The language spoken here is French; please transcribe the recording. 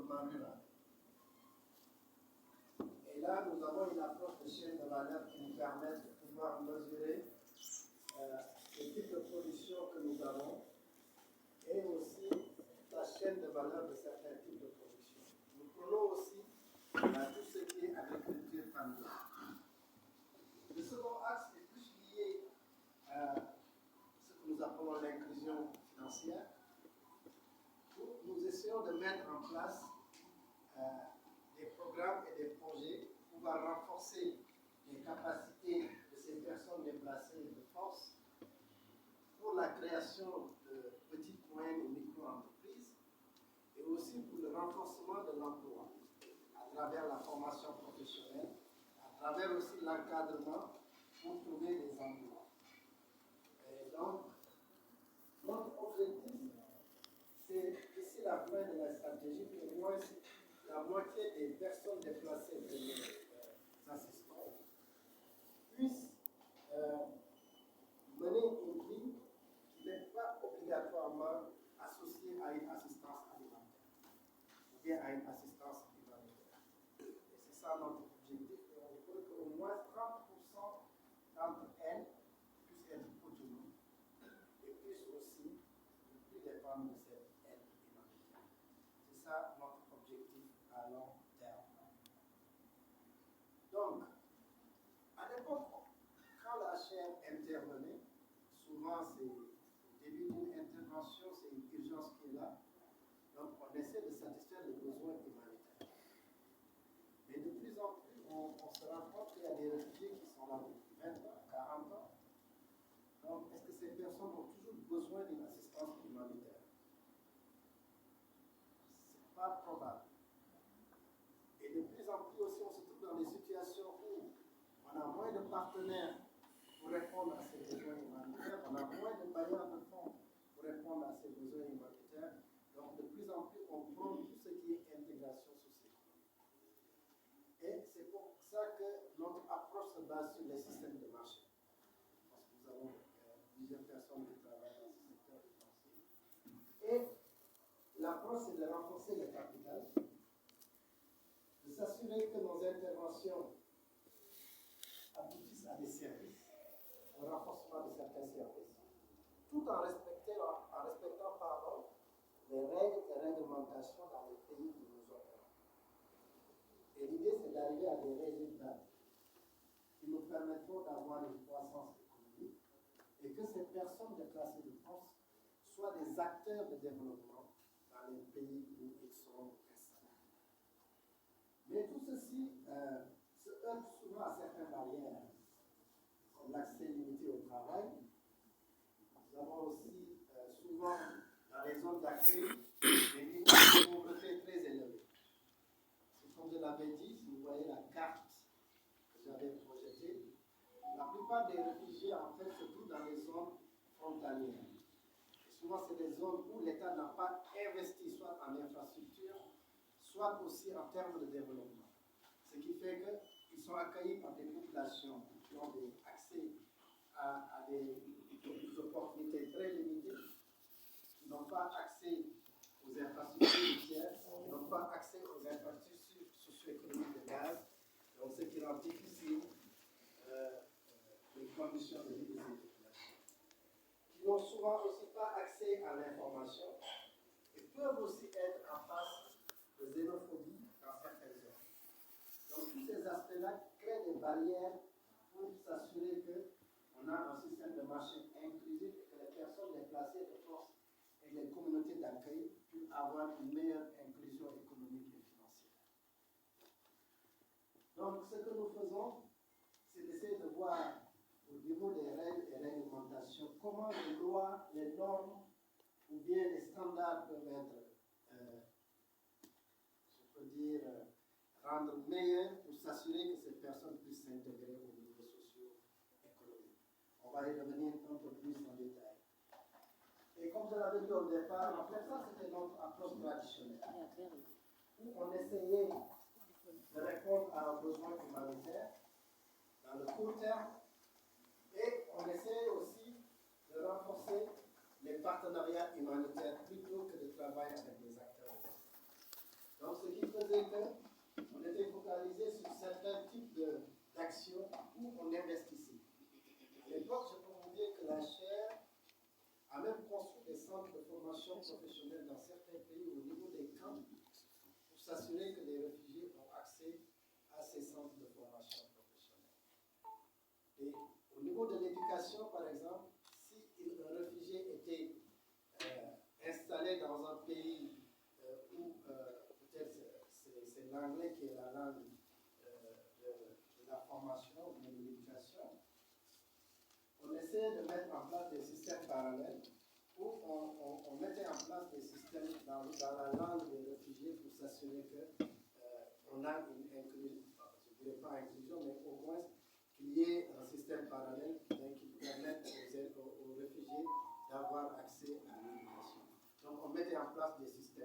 développement rural. Et là, nous avons une approche de chaîne de valeur qui nous permet de pouvoir mesurer le type de production que nous avons et aussi la chaîne de valeur de certains types de production. Nous prenons aussi tout ce qui est agriculture familiale. Le second axe est plus lié à ce que nous appelons l'inclusion financière, où nous essayons de mettre en place des programmes et des projets pour pouvoir renforcer les capacités de ces personnes déplacées de force pour la création de petites, moyennes et micro-entreprises et aussi pour le renforcement de l'emploi à travers la formation professionnelle, à travers aussi l'encadrement pour trouver des emplois. Et donc, notre objectif, c'est d'ici la fin de la stratégie, pour au moins la moitié des personnes déplacées que nous assistons puissent mener une vie qui n'est pas obligatoirement associée à une assistance alimentaire ou bien à une assistance humanitaire. Et c'est ça notre objectif. On veut qu'au moins 30% d'entre elles puissent être autonomes et puissent aussi ne plus dépendre de cette aide humanitaire. C'est ça notre objectif à long terme. Donc, à l'époque, quand la HCR intervenait, souvent c'est au début d'une intervention, c'est une urgence qui est là. Donc on essaie de satisfaire les besoins humanitaires. Mais de plus en plus, on se rend compte qu'il y a des réfugiés qui sont là depuis 20 ans, 40 ans. Donc est-ce que ces personnes ont toujours besoin d'une assistance humanitaire? Ce n'est pas probable. Et de plus en plus aussi, on se trouve dans des situations où on a moins de partenaires pour répondre à ces besoins humanitaires, on a moins de bailleurs de fonds pour répondre à ces besoins humanitaires. Donc de plus en plus, on prend tout ce qui est intégration socio-économique. Et c'est pour ça que notre approche se base sur les systèmes de marché. Parce que nous avons plusieurs personnes qui travaillent dans ce secteur financier. Et l'approche, c'est de renforcer le capital, de s'assurer que nos interventions aboutissent à des services, au renforcement de certains services, tout en respectant les règles et réglementations dans les pays où nous opérons. Et l'idée, c'est d'arriver à des résultats qui nous permettront d'avoir une croissance économique et que ces personnes déplacées de force soient des acteurs de développement dans les pays où ils seront installés. Mais tout ceci se heurte souvent à certaines barrières, comme l'accès limité au travail. Nous avons aussi souvent dans les zones d'accueil des niveaux de pauvreté très élevés. Comme je l'avais dit, si vous voyez la carte que j'avais projetée, la plupart des réfugiés en fait se trouvent dans les zones frontalières. Et souvent, c'est des zones où l'État n'a pas investi soit en infrastructure, soit aussi en termes de développement. Ce qui fait qu'ils sont accueillis par des populations qui ont accès à des opportunités très limitées, qui n'ont pas accès aux infrastructures routières, qui n'ont pas accès aux infrastructures socio-économiques de base, donc ce qui rend difficile les conditions de vie de ces populations, qui n'ont souvent aussi pas accès à l'information et peuvent aussi être en face de xénophobie dans certaines zones. Donc tous ces aspects-là créent des barrières pour s'assurer qu'on a un système de marché inclusif et que les personnes déplacées de force et les communautés d'accueil puissent avoir une meilleure inclusion économique et financière. Donc ce que nous faisons, c'est d'essayer de voir au niveau des règles et réglementations comment les lois, les normes ou bien les standards peuvent être, je peux dire, rendre meilleurs pour s'assurer que ces personnes puissent s'intégrer au niveau socio-économique. On va y revenir un peu plus en détail. Et comme je l'avais dit au départ, en fait, ça c'était notre approche traditionnelle, où on essayait de répondre à un besoin humanitaire dans le court terme et on essayait aussi de renforcer les partenariats humanitaires plutôt que de travailler avec des acteurs. Donc, ce qui faisait qu'on était focalisé sur certains types d'actions où on investissait. À l'époque, je peux vous dire que la chaire a même construit des centres de formation professionnelle dans certains pays au niveau des camps pour s'assurer que les réfugiés ont accès à ces centres de formation professionnelle. Et au niveau de l'éducation, par exemple, si un réfugié était installé dans un pays où peut-être c'est l'anglais qui est la langue de la formation ou de l'éducation, on essayait de mettre en place des systèmes parallèles où on mettait en place des systèmes dans la langue des réfugiés pour s'assurer qu'on a une inclusion, je ne dirais pas inclusion, mais au moins qu'il y ait un système parallèle qui permette aux réfugiés d'avoir accès à l'éducation. Donc on mettait en place des systèmes